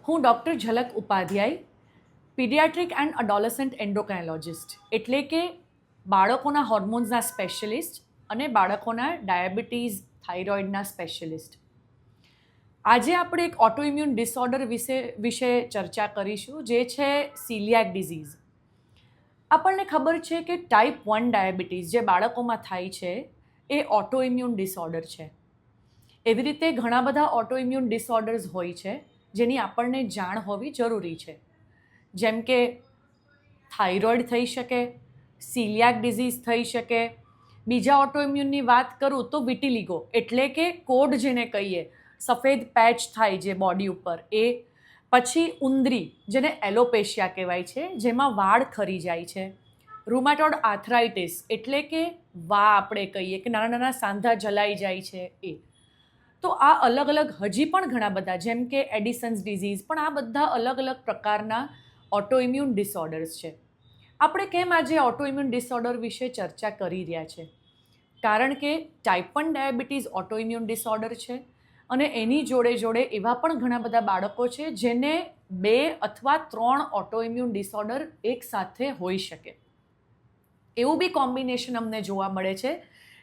હું ડૉક્ટર ઝલક Upadhyay, paediatric and અડોલેસન્ટ એન્ડોક્રાઇનોલોજિસ્ટ, એટલે કે બાળકોના હોર્મોન્સના સ્પેશિયલિસ્ટ અને બાળકોના ડાયાબિટીસ થાઇરોઇડના સ્પેશિયલિસ્ટ. આજે આપણે એક ઓટોઇમ્યુન ડિસઓર્ડર વિશે ચર્ચા કરીશું, જે છે સિલિયાક ડિઝીઝ. આપણને ખબર છે કે ટાઈપ 1 ડાયાબિટીસ જે બાળકોમાં થાય છે એ ઓટોઇમ્યુન ડિસઓર્ડર છે. એવી રીતે ઘણા બધા ઓટોઇમ્યુન ડિસઓર્ડર્સ હોય છે જેની આપણને જાણ હોવી જરૂરી છે, જેમ કે થાઇરોઇડ થઈ શકે, સિલિયાક ડિઝીઝ થઈ શકે. બીજા ઓટોઇમ્યુનની વાત કરું તો વિટિલિગો, એટલે કે કોડ જેને કહીએ, સફેદ પેચ થાય જે બોડી ઉપર એ. પછી ઉંદરી, જેને એલોપેશિયા કહેવાય છે, જેમાં વાળ ખરી જાય છે. રૂમાટોડ આર્થરાઇટિસ, એટલે કે આપણે કહીએ કે નાના નાના સાંધા જલાઈ જાય છે એ. તો આ અલગ અલગ હજી પણ ઘણા બધા, જેમ કે એડિસન્સ ડિઝીઝ, પણ આ બધા અલગ અલગ પ્રકારના ઓટોઇમ્યુન ડિસઓર્ડર્સ છે. આપણે કેમ આજે ઓટોઇમ્યુન ડિસઓર્ડર વિશે ચર્ચા કરી રહ્યા છે? કારણ કે ટાઈપ 1 ડાયાબિટીસ ઓટોઇમ્યુન ડિસઓર્ડર છે અને એની જોડે જોડે એવા પણ ઘણા બધા બાળકો છે જેને 2 અથવા 3 ઓટોઇમ્યુન ડિસઓર્ડર એકસાથે હોઈ શકે. એવું બી કોમ્બિનેશન અમને જોવા મળે છે,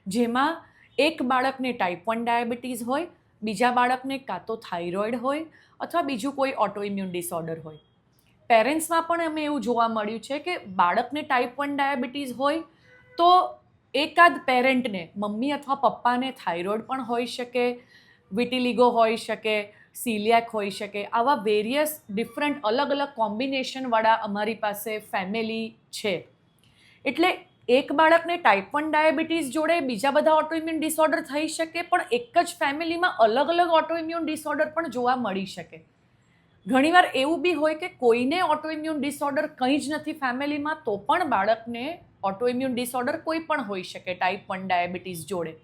જેમાં એક બાળકને ટાઈપ 1 ડાયાબિટીસ હોય, બીજા બાળકને કાં તો થાઇરોઇડ હોય અથવા બીજું કોઈ ઓટોઇમ્યુન ડિસઓર્ડર હોય. પેરેન્ટ્સમાં પણ અમે એવું જોવા મળ્યું છે કે બાળકને ટાઈપ 1 ડાયાબિટીસ હોય તો એકાદ પેરેન્ટને, મમ્મી અથવા પપ્પાને થાઇરોઇડ પણ હોઈ શકે, વિટિલિગો હોઈ શકે, સિલિયાક હોઈ શકે. આવા વેરિયસ ડિફરન્ટ અલગ અલગ કોમ્બિનેશનવાળા અમારી પાસે ફેમિલી છે. એટલે એક બાળકને ટાઈપ 1 ડાયાબિટીસ જોડે બીજા બધા ઓટોઇમ્યુન ડિસઓર્ડર થઈ શકે, પણ એક જ ફેમિલીમાં અલગ અલગ ઓટોઇમ્યુન ડિસઓર્ડર પણ જોવા મળી શકે. ઘણીવાર એવું બી હોય કે કોઈને ઓટોઇમ્યુન ડિસઓર્ડર કંઈ જ નથી ફેમિલીમાં, તો પણ બાળકને ઓટોઇમ્યુન ડિસઓર્ડર કોઈ પણ હોઈ શકે ટાઈપ 1 ડાયાબિટીસ જોડે.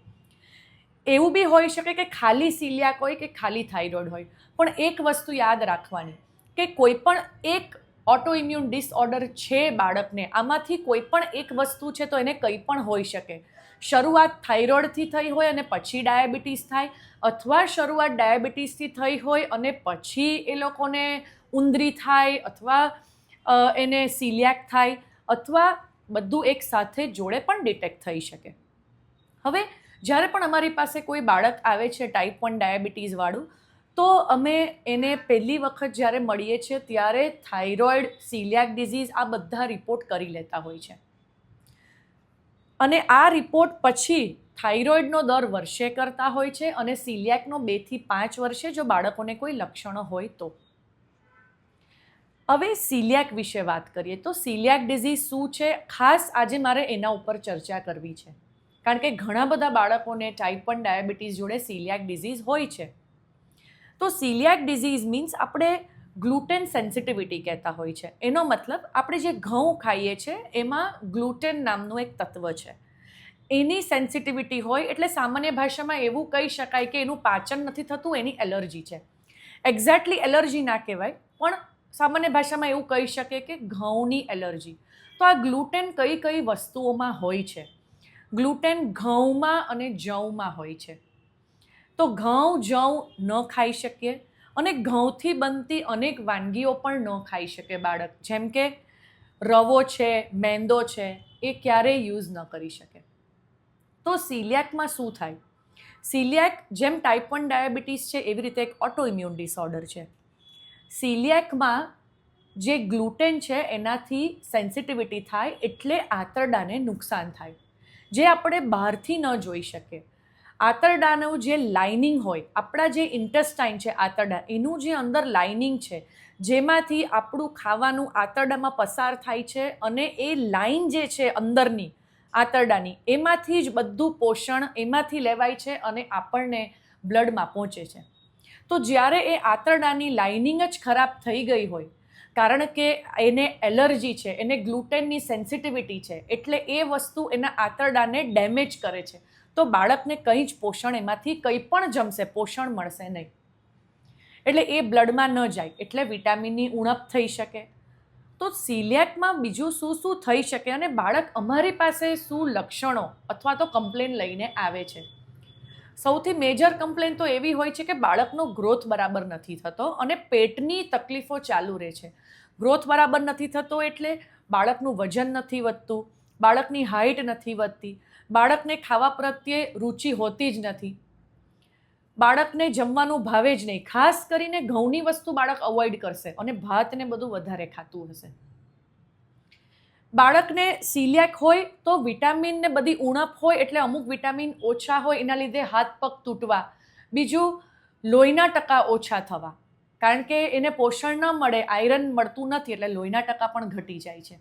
એવું બી હોઈ શકે કે ખાલી સિલિયાક હોય કે ખાલી થાઇરોઇડ હોય. પણ એક વસ્તુ યાદ રાખવાની કે કોઈ પણ એક ઓટોઇમ્યુન ડિસઓર્ડર છે બાળકને, આમાંથી કોઈ પણ એક વસ્તુ છે તો એને કંઈ પણ હોઈ શકે. શરૂઆત થાઇરોઇડથી થઈ હોય અને પછી ડાયાબિટીસ થાય, અથવા શરૂઆત ડાયાબિટીસથી થઈ હોય અને પછી એ લોકોને ઉંદરી થાય, અથવા એને સિલિયાક થાય, અથવા બધું એક સાથે જોડે પણ ડિટેક્ટ થઈ શકે. હવે જ્યારે પણ અમારી પાસે કોઈ બાળક આવે છે ટાઈપ 1 ડાયાબિટીસવાળું, તો અમે એને પહેલી વખત જ્યારે મળીએ છીએ ત્યારે થાઇરોઇડ, સિલિયાક ડિઝીઝ આ બધા રિપોર્ટ કરી લેતા હોય છે. અને આ રિપોર્ટ પછી થાઇરોઇડનો દર વર્ષે કરતા હોય છે અને સિલિયાકનો 2 થી 5 વર્ષે, જો બાળકોને કોઈ લક્ષણો હોય તો. હવે સિલિયાક વિશે વાત કરીએ તો સિલિયાક ડિઝીઝ શું છે, ખાસ આજે મારે એના ઉપર ચર્ચા કરવી છે. કારણ કે ઘણા બધા બાળકોને ટાઈપ 1 ડાયાબિટીસ જોડે સિલિયાક ડિઝીઝ હોય છે. તો સિલિયાક ડિઝીઝ મીન્સ આપણે ગ્લુટેન સેન્સિટિવિટી કહેતા હોય છે. એનો મતલબ આપણે જે ઘઉં ખાઈએ છીએ એમાં ગ્લુટેન નામનું એક તત્વ છે, એની સેન્સિટિવિટી હોય. એટલે સામાન્ય ભાષામાં એવું કહી શકાય કે એનું પાચન નથી થતું, એની એલર્જી છે. એક્ઝેક્ટલી એલર્જી ના કહેવાય, પણ સામાન્ય ભાષામાં એવું કહી શકે કે ઘઉંની એલર્જી. તો આ ગ્લુટેન કઈ કઈ વસ્તુઓમાં હોય છે? ગ્લુટેન ઘઉંમાં અને જવમાં હોય છે. તો ઘઉં, જવ ન ખાઈ શકીએ અને ઘઉંથી બનતી અનેક વાનગીઓ પણ ન ખાઈ શકે બાળક, જેમ કે રવો છે, મેંદો છે, એ ક્યારેય યુઝ ન કરી શકે. તો સિલિયાકમાં શું થાય? સિલિયાક જેમ ટાઈપ 1 ડાયાબિટીસ છે એવી રીતે એક ઓટોઇમ્યુન ડિસઓર્ડર છે. સિલિયાકમાં જે ગ્લુટેન છે એનાથી સેન્સિટિવિટી થાય, એટલે આંતરડાને નુકસાન થાય, જે આપણે બહારથી ન જોઈ શકીએ. આંતરડાનું જે લાઇનિંગ હોય, આપણા જે ઇન્ટેસ્ટાઇન છે આંતરડા, એનું જે અંદર લાઇનિંગ છે, જેમાંથી આપણું ખાવાનું આંતરડામાં પસાર થાય છે, અને એ લાઇન જે છે અંદરની આંતરડાની, એમાંથી જ બધું પોષણ એમાંથી લેવાય છે અને આપણને બ્લડમાં પહોંચે છે. તો જ્યારે એ આંતરડાની લાઇનિંગ જ ખરાબ થઈ ગઈ હોય, કારણ કે એને એલર્જી છે, એને ગ્લુટેનની સેન્સિટિવિટી છે, એટલે એ વસ્તુ એના આંતરડાને ડેમેજ કરે છે, તો બાળકને કંઈ જ પોષણ એમાંથી કંઈ પણ જમશે, પોષણ મળશે નહીં. એટલે એ બ્લડમાં ન જાય, એટલે વિટામિનની ઉણપ થઈ શકે. તો સિલિયાકમાં બીજું શું શું થઈ શકે અને બાળક અમારી પાસે શું લક્ષણો અથવા તો કમ્પ્લેન લઈને આવે છે? સૌથી મેજર કમ્પ્લેન તો એવી હોય છે કે બાળકનો ગ્રોથ બરાબર નથી થતો અને પેટની તકલીફો ચાલુ રહે છે. ગ્રોથ બરાબર નથી થતો એટલે બાળકનું વજન નથી વધતું, બાળકની હાઇટ નથી વધતી, બાળકને ખાવા પ્રત્યે રુચિ હોતી જ નથી, બાળકને જમવાનું ભાવે જ નહીં, ખાસ કરીને ઘઉંની વસ્તુ બાળક અવોઇડ કરશે અને ભાત ને બધું વધારે ખાતું હશે. બાળકને સિલિયાક હોય તો વિટામિન ને બધી ઉણપ હોય એટલે અમુક વિટામિન ઓછા હોય એના લીધે હાથ પગ તૂટવા, બીજું લોહીના ટકા ઓછા થવા, કારણ કે એને પોષણ ન મળે, આયરન મળતું નથી એટલે લોહીના ટકા પણ ઘટી જાય છે.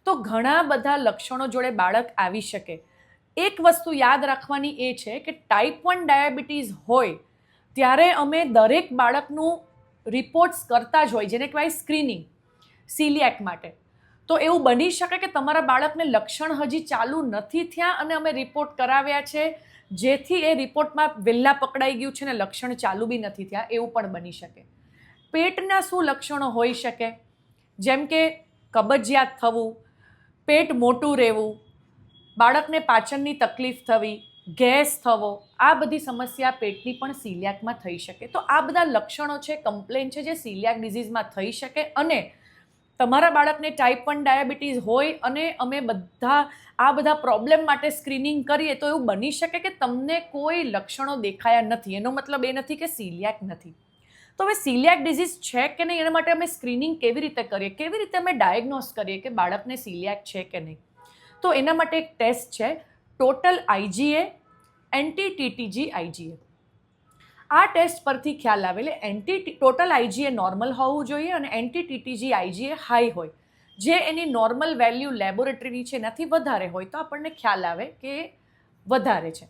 તો ઘણા બધા લક્ષણો જોડે બાળક આવી શકે. એક વસ્તુ યાદ રાખવાની એ છે કે ટાઈપ 1 ડાયાબિટીસ હોય ત્યારે અમે દરેક બાળકનું રિપોર્ટ્સ કરતા જ હોય, જેને કહેવાય સ્ક્રીનિંગ સિલિયાક માટે. તો એવું બની શકે કે તમારા બાળકને લક્ષણ હજી ચાલુ નથી થયા અને અમે રિપોર્ટ કરાવ્યા છે, જેથી એ રિપોર્ટમાં વહેલા પકડાઈ ગયું છે ને લક્ષણ ચાલુ બી નથી થયા, એવું પણ બની શકે. પેટના શું લક્ષણો હોઈ શકે? જેમ કે કબજિયાત થવું, પેટ મોટું રહેવું, બાળકને પાચનની તકલીફ થવી, ગેસ થવો, આ બધી સમસ્યા પેટની પણ સિલિયાકમાં થઈ શકે. તો આ બધા લક્ષણો છે, કમ્પ્લેન છે જે સિલિયાક ડિઝીઝમાં થઈ શકે. અને તમારા બાળકને ટાઈપ 1 ડાયાબિટીસ હોય અને અમે આ બધા પ્રોબ્લેમ માટે સ્ક્રીનિંગ કરીએ તો એવું બની શકે કે તમને કોઈ લક્ષણો દેખાયા નથી. એનો મતલબ એ નથી કે સિલિયાક નથી. તો હવે સિલિયાક ડિઝીઝ છે કે નહીં એના માટે અમે સ્ક્રીનિંગ કેવી રીતે કરીએ, કેવી રીતે અમે ડાયગ્નોસ કરીએ કે બાળકને સિલિયાક છે કે નહીં? તો એના માટે એક ટેસ્ટ છે, ટોટલ આઈજીએ, એન્ટી ટીટીજી આઈજીએ. આ ટેસ્ટ પરથી ખ્યાલ આવે, ટોટલ આઈજીએ નોર્મલ હોવું જોઈએ અને એન્ટી ટીટીજી આઈજીએ હાઈ હોય. જે એની નોર્મલ વેલ્યુ લેબોરેટરીની છે એનાથી વધારે હોય તો આપણને ખ્યાલ આવે કે વધારે છે.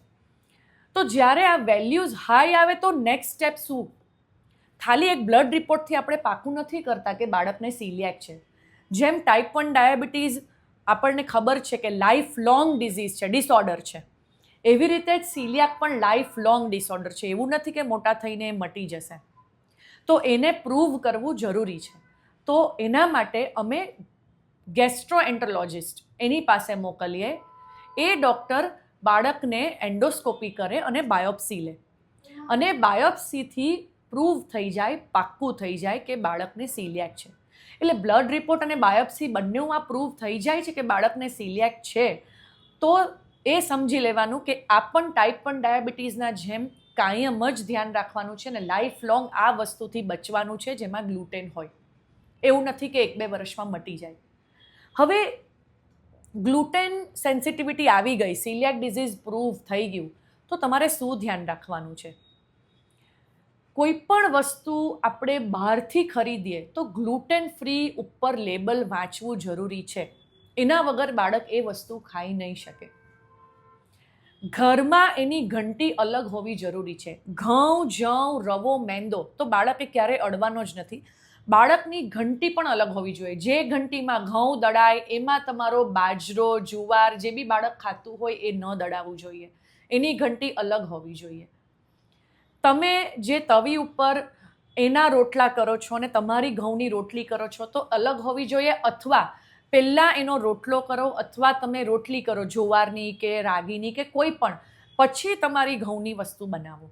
તો જ્યારે આ વેલ્યુઝ હાઈ આવે તો નેક્સ્ટ સ્ટેપ શું? ખાલી એક બ્લડ રિપોર્ટથી આપણે પાકું નથી કરતા કે બાળકને સિલિયાક છે. જેમ ટાઈપ 1 ડાયાબિટીસ આપણને ખબર છે કે લાઈફ લોંગ ડિઝીઝ છે, ડિસઓર્ડર છે, એવી રીતે જ સિલિયાક પણ લાઈફ લોંગ ડિસઓર્ડર છે. એવું નથી કે મોટા થઈને મટી જશે. તો એને પ્રૂવ કરવું જરૂરી છે. તો એના માટે અમે ગેસ્ટ્રોએન્ટરોલોજિસ્ટ એની પાસે મોકલીએ. એ ડૉક્ટર બાળકને એન્ડોસ્કોપી કરે અને બાયોપ્સી લે અને બાયોપ્સીથી પ્રૂવ થઈ જાય, પાક્કું થઈ જાય કે બાળકને સિલિયાક છે. એટલે બ્લડ રિપોર્ટ અને બાયોપ્સી બંનેમાં પ્રૂવ થઈ જાય છે કે બાળકને સિલિયાક છે તો એ સમજી લેવાનું કે આ પણ ટાઈપ 1 ડાયાબિટીસના જેમ કાયમ જ ધ્યાન રાખવાનું છે ને લાઈફ લોંગ આ વસ્તુથી બચવાનું છે જેમાં ગ્લુટેન હોય. એવું નથી કે 1-2 વર્ષમાં મટી જાય. હવે ગ્લુટેન સેન્સિટિવિટી આવી ગઈ, સિલિયાક ડિઝીઝ પ્રૂવ થઈ ગયું, તો તમારે શું ધ્યાન રાખવાનું છે? કોઈ પણ વસ્તુ આપણે બહારથી ખરીદીએ તો ગ્લુટેન ફ્રી ઉપર લેબલ વાંચવું જરૂરી છે. એના વગર બાળક એ વસ્તુ ખાઈ નહીં શકે. ઘરમાં એની ઘંટી અલગ હોવી જરૂરી છે. ઘઉં, જવ, રવો, મેંદો તો બાળકે ક્યારેય અડવાનો જ નથી. બાળકની ઘંટી પણ અલગ હોવી જોઈએ. જે ઘંટીમાં ઘઉં દળાય એમાં તમારો બાજરો, જુવાર જે બી બાળક ખાતું હોય એ ન દળાવવું જોઈએ. એની ઘંટી અલગ હોવી જોઈએ. તમે જે તવી ઉપર એના રોટલા કરો છો અને તમારી ઘઉંની રોટલી કરો છો તો અલગ હોવી જોઈએ, અથવા પહેલાં એનો રોટલો કરો અથવા તમે રોટલી કરો જુવારની કે રાગીની કે કોઈ પણ, પછી તમારી ઘઉંની વસ્તુ બનાવો.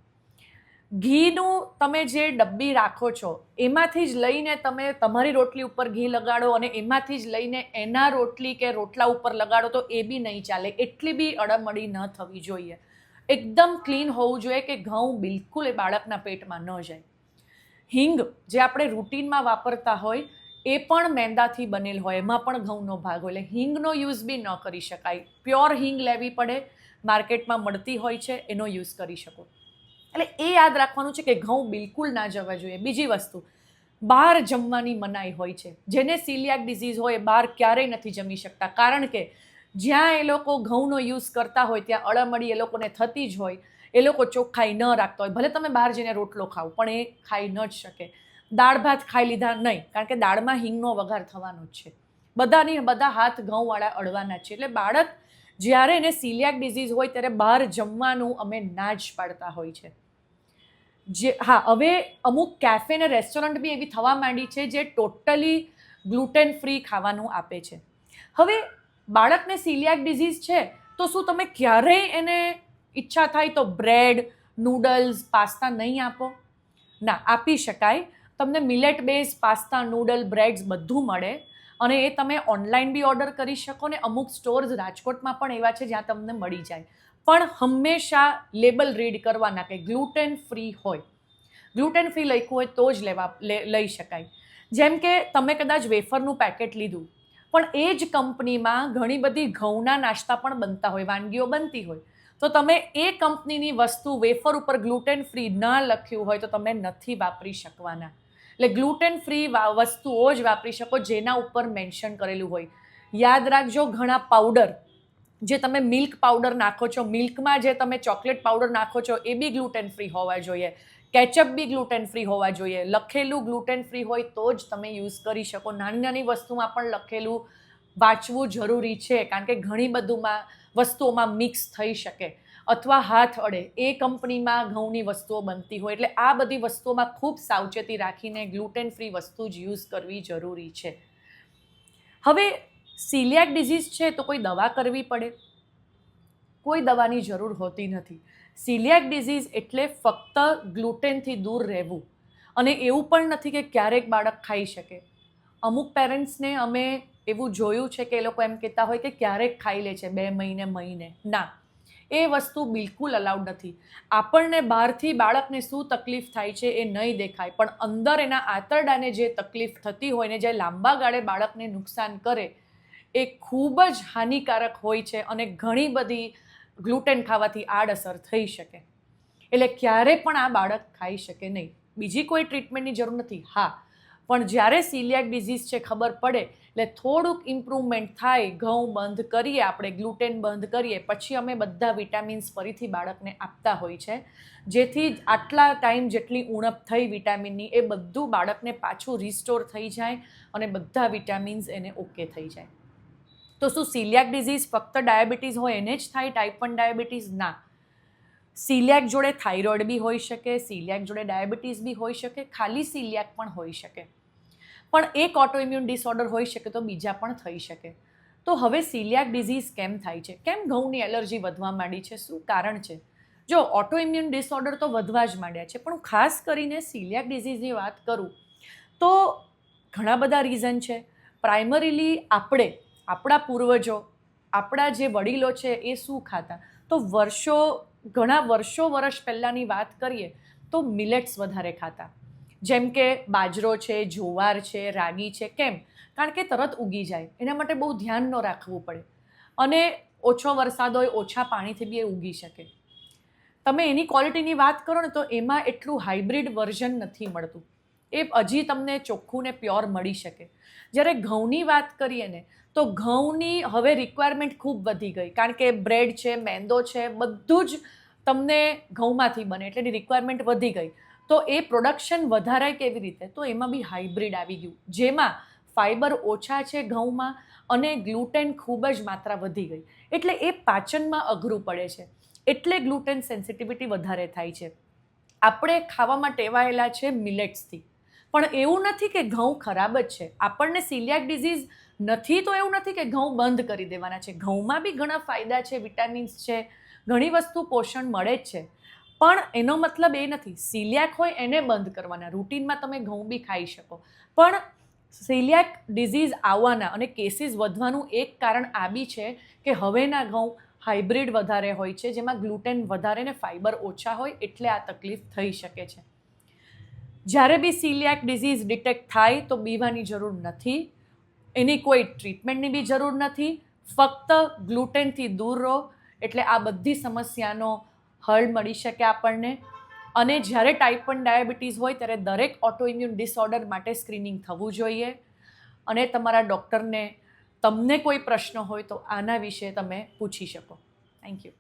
ઘીનું તમે જે ડબ્બી રાખો છો એમાંથી જ લઈને તમે તમારી રોટલી ઉપર ઘી લગાડો અને એમાંથી જ લઈને એના રોટલી કે રોટલા ઉપર લગાડો તો એ બી નહીં ચાલે. એટલી બી અડમડી ન થવી જોઈએ. એકદમ ક્લીન હોવું જોઈએ કે ઘઉં બિલકુલ એ બાળકના પેટમાં ન જાય. હિંગ જે આપણે રૂટીનમાં વાપરતા હોય એ પણ મેંદાથી બનેલ હોય, એમાં પણ ઘઉંનો ભાગ હોય, એટલે હિંગનો યુઝ બી ન કરી શકાય. પ્યોર હિંગ લેવી પડે, માર્કેટમાં મળતી હોય છે, એનો યુઝ કરી શકો. એટલે એ યાદ રાખવાનું છે કે ઘઉં બિલકુલ ના જવા જોઈએ. બીજી વસ્તુ, બહાર જમવાની મનાઈ હોય છે. જેને સિલિયાક ડિઝીઝ હોય બહાર ક્યારેય નથી જમી શકતા, કારણ કે જ્યાં એ લોકો ઘઉંનો યુઝ કરતા હોય ત્યાં અળમળી એ લોકોને થતી જ હોય. એ લોકો ચોખ્ખાઈ ન રાખતા હોય. ભલે તમે બહાર જઈને રોટલો ખાઓ પણ એ ખાઈ ન જ શકે. દાળ ભાત ખાઈ લીધા નહીં, કારણ કે દાળમાં હિંગનો વઘાર થવાનો જ છે. બધા હાથ ઘઉંવાળા અડવાના છે. એટલે બાળક જ્યારે એને સિલિયાક ડિઝીઝ હોય ત્યારે બહાર જમવાનું અમે ના જ પાડતા હોય છે. હવે અમુક કેફે ને રેસ્ટોરન્ટ બી એવી થવા માંડી છે જે ટોટલી ગ્લુટેન ફ્રી ખાવાનું આપે છે. હવે બાળકને સિલિયાક ડિઝીઝ છે તો શું તમે ક્યારેય એને ઈચ્છા થાય તો બ્રેડ નૂડલ્સ, પાસ્તા નહીં આપો? ના, આપી શકાય. તમને મિલેટ બેઝ પાસ્તા, નૂડલ, બ્રેડ્સ બધું મળે અને એ તમે ઓનલાઈન બી ઓર્ડર કરી શકો ને અમુક સ્ટોર્સ રાજકોટમાં પણ એવા છે જ્યાં તમને મળી જાય. પણ હંમેશા લેબલ રીડ કરવાના કે ગ્લુટેન ફ્રી હોય. ગ્લુટેન ફ્રી લખ્યું હોય તો જ લઈ શકાય. જેમ કે તમે કદાચ વેફરનું પેકેટ લીધું, પણ એ જ કંપનીમાં ઘણી બધી ઘઉંના નાસ્તા પણ બનતા હોય, વાનગીઓ બનતી હોય, તો તમે એ કંપનીની વસ્તુ વેફર ઉપર ગ્લુટેન ફ્રી ન લખ્યું હોય તો તમે નથી વાપરી શકવાના. એટલે ગ્લુટેન ફ્રી વસ્તુઓ જ વાપરી શકો જેના ઉપર મેન્શન કરેલું હોય. યાદ રાખજો, ઘણા પાવડર જે તમે મિલ્ક પાવડર નાખો છો, મિલ્કમાં જે તમે ચોકલેટ પાવડર નાખો છો એ બી ગ્લુટેન ફ્રી હોવા જોઈએ. કેચઅપ બી ગ્લુટેન ફ્રી હોવા જોઈએ. લખેલું ગ્લુટેન ફ્રી હોય તો જ તમે યુઝ કરી શકો. નાની નાની વસ્તુમાં પણ લખેલું વાંચવું જરૂરી છે, કારણ કે ઘણી બધુંમાં વસ્તુઓમાં મિક્સ થઈ શકે અથવા હાથ અડે. એ કંપનીમાં ઘઉંની વસ્તુઓ બનતી હોય, એટલે આ બધી વસ્તુઓમાં ખૂબ સાવચેતી રાખીને ગ્લુટેન ફ્રી વસ્તુ જ યુઝ કરવી જરૂરી છે. હવે સિલિયાક ડિઝીઝ છે તો કોઈ દવા કરવી પડે? કોઈ દવાની જરૂર હોતી નથી. સિલિયાક ડિઝીઝ એટલે ફક્ત ગ્લુટેનથી દૂર રહેવું. અને એવું પણ નથી કે ક્યારેક બાળક ખાઈ શકે. અમુક પેરેન્ટ્સને અમે એવું જોયું છે કે એ લોકો એમ કહેતા હોય કે ક્યારેક ખાઈ લે છે, 2 મહિને. ના, એ વસ્તુ બિલકુલ અલાઉડ નથી. આપણને બહારથી બાળકને શું તકલીફ થાય છે એ નહીં દેખાય, પણ અંદર એના આંતરડાને જે તકલીફ થતી હોય ને જે લાંબા ગાળે બાળકને નુકસાન કરે એ ખૂબ જ હાનિકારક હોય છે અને ઘણી બધી ગ્લુટેન ખાવાથી આડઅસર થઈ શકે. એટલે ક્યારે પણ આ બાળક ખાઈ શકે નહીં. બીજી કોઈ ટ્રીટમેન્ટની જરૂર નથી. હા, પણ જ્યારે સિલિયાક ડિઝીઝ છે ખબર પડે એટલે થોડુંક ઇમ્પ્રુવમેન્ટ થાય, ઘઉં બંધ કરીએ આપણે, ગ્લુટેન બંધ કરીએ, પછી અમે બધા વિટામિન્સ ફરીથી બાળકને આપતા હોય છે, જેથી આટલા ટાઈમ જેટલી ઉણપ થઈ વિટામિનની એ બધું બાળકને પાછું રિસ્ટોર થઈ જાય અને બધા વિટામિન્સ એને ઓકે થઈ જાય. તો શું સિલિયાક ડિઝીઝ ફક્ત ડાયાબિટીસ હોય એને જ થાય, ટાઈપ 1 ડાયાબિટીસ? ના. સિલિયાક જોડે થાઇરોઇડ બી હોઈ શકે, સિલિયાક જોડે ડાયાબિટીસ બી હોઈ શકે, ખાલી સિલિયાક પણ હોઈ શકે. પણ એક ઓટોઇમ્યુન ડિસઓર્ડર હોઈ શકે તો બીજા પણ થઈ શકે. તો હવે સિલિયાક ડિઝીઝ કેમ થાય છે? કેમ ઘઉંની એલર્જી વધવા માંડી છે? શું કારણ છે? જો ઓટોઇમ્યુન ડિસઓર્ડર તો વધવા જ માંડ્યા છે, પણ ખાસ કરીને સિલિયાક ડિઝીઝની વાત કરું તો ઘણા બધા રીઝન છે. પ્રાઇમરીલી આપણા પૂર્વજો, આપણા જે વડીલો છે એ શું ખાતા? તો ઘણા વર્ષ પહેલાંની વાત કરીએ તો મિલેટ્સ વધારે ખાતા. જેમ કે બાજરો છે, જુવાર છે, રાગી છે. કેમ? કારણ કે તરત ઉગી જાય, એના માટે બહુ ધ્યાન ન રાખવું પડે અને ઓછો વરસાદ હોય, ઓછા પાણીથી બી એ ઉગી શકે. તમે એની ક્વોલિટીની વાત કરો ને તો એમાં એટલું હાઇબ્રિડ વર્ઝન નથી મળતું. એ હજી તમને ચોખ્ખું ને પ્યોર મળી શકે. જ્યારે ઘઉંની વાત કરીએ ને તો ઘઉંની હવે રિક્વાયરમેન્ટ ખૂબ વધી ગઈ, કારણ કે બ્રેડ છે, મેંદો છે, બધું જ તમને ઘઉંમાંથી બને એટલે એની રિક્વાયરમેન્ટ વધી ગઈ. તો એ પ્રોડક્શન વધારાય કેવી રીતે? તો એમાં બી હાઇબ્રિડ આવી ગયું, જેમાં ફાઇબર ઓછા છે ઘઉંમાં અને ગ્લુટેન ખૂબ જ માત્રા વધી ગઈ. એટલે એ પાચનમાં અઘરું પડે છે, એટલે ગ્લુટેન સેન્સિટિવિટી વધારે થાય છે. આપણે ખાવામાં ટેવાયેલા છે મિલેટ્સથી, પણ એવું નથી કે ઘઉં ખરાબ જ છે. આપણને સિલિયાક ડિઝીઝ નથી તો એવું નથી કે ઘઉં બંધ કરી દેવાના છે. ઘઉંમાં બી ઘણા ફાયદા છે, વિટામિન્સ છે, ઘણી વસ્તુ પોષણ મળે જ છે. પણ એનો મતલબ એ નથી સિલિયાક હોય એને બંધ કરવાના. રૂટીનમાં તમે ઘઉં બી ખાઈ શકો, પણ સિલિયાક ડિઝીઝ આવવાના અને કેસીસ વધવાનું એક કારણ આ બી છે કે હવેના ઘઉં હાઇબ્રિડ વધારે હોય છે, જેમાં ગ્લુટેન વધારે ને ફાઇબર ઓછા હોય, એટલે આ તકલીફ થઈ શકે છે. જ્યારે બી સિલિયાક ડિઝીઝ ડિટેક્ટ થાય તો બીવાની જરૂર નથી, એની કોઈ ટ્રીટમેન્ટની બી જરૂર નથી. ફક્ત ગ્લુટેનથી દૂર રહો એટલે આ બધી સમસ્યાનો હલ મળી શકે આપણને. અને જ્યારે ટાઈપ 1 ડાયાબિટીસ હોય ત્યારે દરેક ઓટોઇમ્યુન ડિસઓર્ડર માટે સ્ક્રીનિંગ થવું જોઈએ. અને તમારા ડૉક્ટરને તમને કોઈ પ્રશ્ન હોય તો આના વિશે તમે પૂછી શકો. Thank you.